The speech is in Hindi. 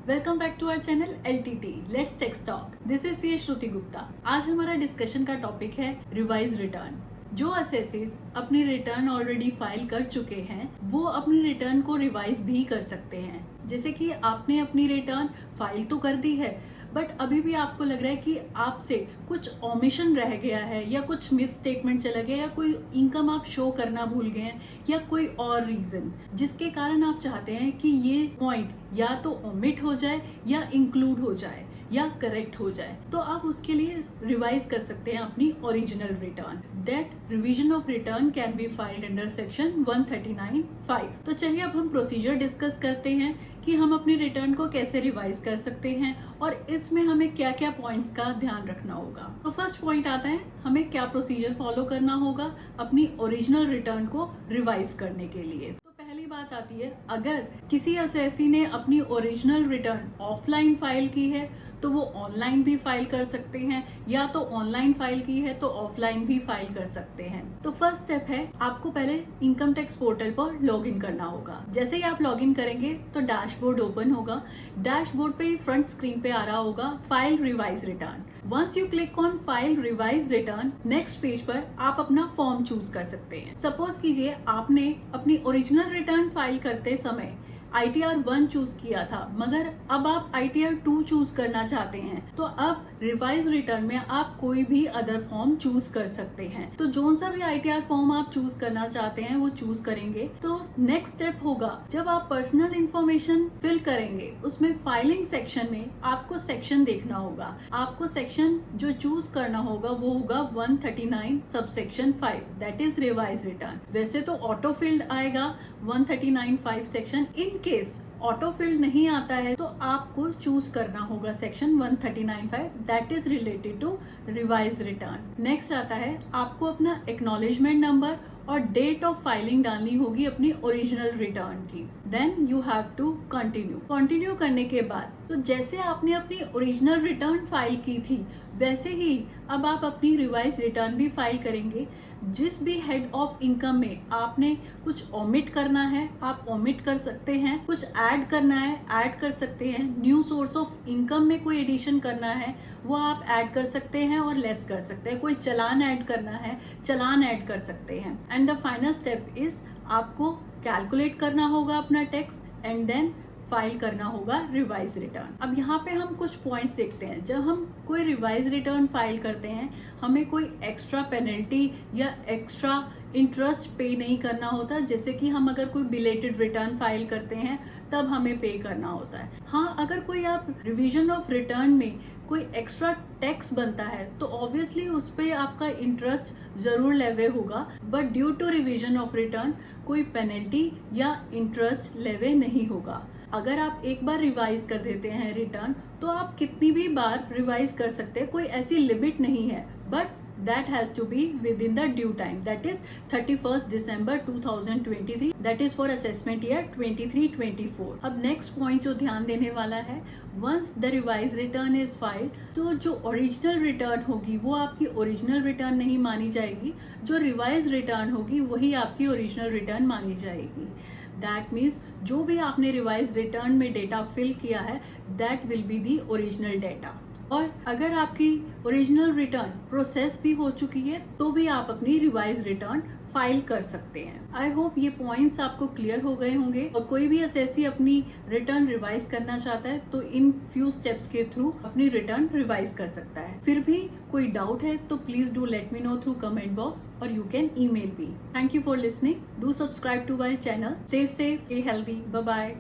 Welcome back to our channel LTT let's tax talk. This is C Shruti Gupta. आज हमारा डिस्कशन का टॉपिक है रिवाइज रिटर्न। जो असेसीज अपनी रिटर्न ऑलरेडी फाइल कर चुके हैं वो अपनी रिटर्न को रिवाइज भी कर सकते हैं। जैसे कि आपने अपनी रिटर्न फाइल तो कर दी है बट अभी भी आपको लग रहा है कि आपसे कुछ ओमिशन रह गया है या कुछ मिस स्टेटमेंट चला गया या कोई इनकम आप शो करना भूल गए हैं या कोई और रीजन जिसके कारण आप चाहते हैं कि ये पॉइंट या तो ओमिट हो जाए या इंक्लूड हो जाए या करेक्ट हो जाए, तो आप उसके लिए रिवाइज कर सकते हैं अपनी original return. That revision of return can be filed under section 139(5). तो चलिए अब हम प्रोसीजर डिस्कस करते हैं कि हम अपनी रिटर्न को कैसे रिवाइज कर सकते हैं और इसमें हमें क्या क्या पॉइंट्स का ध्यान रखना होगा। तो फर्स्ट पॉइंट आता है हमें क्या प्रोसीजर फॉलो करना होगा अपनी ओरिजिनल रिटर्न को रिवाइज करने के लिए। पहली बात आती है, अगर किसी असेसी ने अपनी ओरिजिनल रिटर्न ऑफलाइन फाइल की है तो वो ऑनलाइन भी फाइल कर सकते हैं, या तो ऑनलाइन फाइल की है तो ऑफलाइन भी फाइल कर सकते हैं। तो फर्स्ट स्टेप है आपको पहले इनकम टैक्स पोर्टल पर लॉग इन करना होगा। जैसे ही आप लॉग इन करेंगे तो डैशबोर्ड ओपन होगा। डैशबोर्ड पे फ्रंट स्क्रीन पे आ रहा होगा file revise return. Once you click on file revise return, next page पर आप अपना फॉर्म चूज कर सकते हैं। सपोज कीजिए आपने अपनी ओरिजिनल रिटर्न फाइल करते समय ITR 1 चूज किया था मगर अब आप ITR 2 चूज करना चाहते हैं, तो अब रिवाइज रिटर्न में आप कोई भी अदर फॉर्म चूज कर सकते हैं। तो जो सा भी ITR फॉर्म आप चूज करना चाहते हैं वो चूज करेंगे। तो नेक्स्ट स्टेप होगा जब आप पर्सनल इंफॉर्मेशन फिल करेंगे उसमें फाइलिंग सेक्शन में आपको सेक्शन देखना होगा। आपको सेक्शन जो चूज करना होगा वो होगा 139 subsection 5, that is revise return. वैसे तो ऑटो फिल्ड आएगा 139(5) section. In case auto filled नहीं आता है तो आपको चूज करना होगा section 139(5), that is related to revise return. Next आता है आपको अपना एक्नॉलेजमेंट नंबर और डेट ऑफ फाइलिंग डालनी होगी अपनी ओरिजिनल रिटर्न की। Then you have to continue करने के बाद तो जैसे आपने अपनी ओरिजिनल रिटर्न फाइल की थी वैसे ही अब आप अपनी रिवाइज रिटर्न भी फाइल करेंगे। जिस भी हेड ऑफ इनकम में आपने कुछ ओमिट करना है आप ओमिट कर सकते हैं, कुछ ऐड करना है ऐड कर सकते हैं, न्यू सोर्स ऑफ इनकम में कोई एडिशन करना है वो आप ऐड कर सकते हैं और लेस कर सकते हैं, कोई चलान ऐड करना है चलान ऐड कर सकते हैं। And the final step is आपको कैलकुलेट करना होगा अपना टैक्स एंड देन फाइल करना होगा रिवाइज रिटर्न। अब यहाँ पे हम कुछ पॉइंट्स देखते हैं। जब हम कोई रिवाइज रिटर्न फाइल करते हैं हमें कोई एक्स्ट्रा पेनल्टी या एक्स्ट्रा इंटरेस्ट पे नहीं करना होता। जैसे कि हम अगर कोई बिलेटेड रिटर्न फाइल करते हैं तब हमें पे करना होता है। हाँ, अगर कोई आप रिवीजन ऑफ रिटर्न में कोई एक्स्ट्रा टैक्स बनता है तो ऑब्वियसली उस पे आपका इंटरेस्ट जरूर लेवे होगा, but due to revision of return कोई पेनल्टी या इंटरेस्ट लेवे नहीं होगा। अगर आप एक बार रिवाइज कर देते हैं रिटर्न तो आप कितनी भी बार रिवाइज कर सकते हैं, कोई ऐसी लिमिट नहीं है, but that has to be within the due time, that is 31st December 2023, that is for assessment year 23-24। अब नेक्स्ट पॉइंट जो ध्यान देने वाला है, once the revised return is filed तो जो ओरिजिनल रिटर्न होगी वो आपकी ओरिजिनल रिटर्न नहीं मानी जाएगी, जो रिवाइज रिटर्न होगी वही आपकी ओरिजिनल रिटर्न मानी जाएगी। दैट मीन्स जो भी आपने रिवाइज रिटर्न में डेटा फिल किया है that will be the original data. और अगर आपकी ओरिजिनल रिटर्न प्रोसेस भी हो चुकी है तो भी आप अपनी रिवाइज रिटर्न फाइल कर सकते हैं। आई होप ये पॉइंट्स आपको क्लियर हो गए होंगे और कोई भी असेसी अपनी रिटर्न रिवाइज करना चाहता है तो इन फ्यू स्टेप्स के थ्रू अपनी रिटर्न रिवाइज कर सकता है। फिर भी कोई डाउट है तो please do let me know through comment box और you can email me. Thank you for listening. Do subscribe to my channel. Stay safe, stay healthy. Bye bye.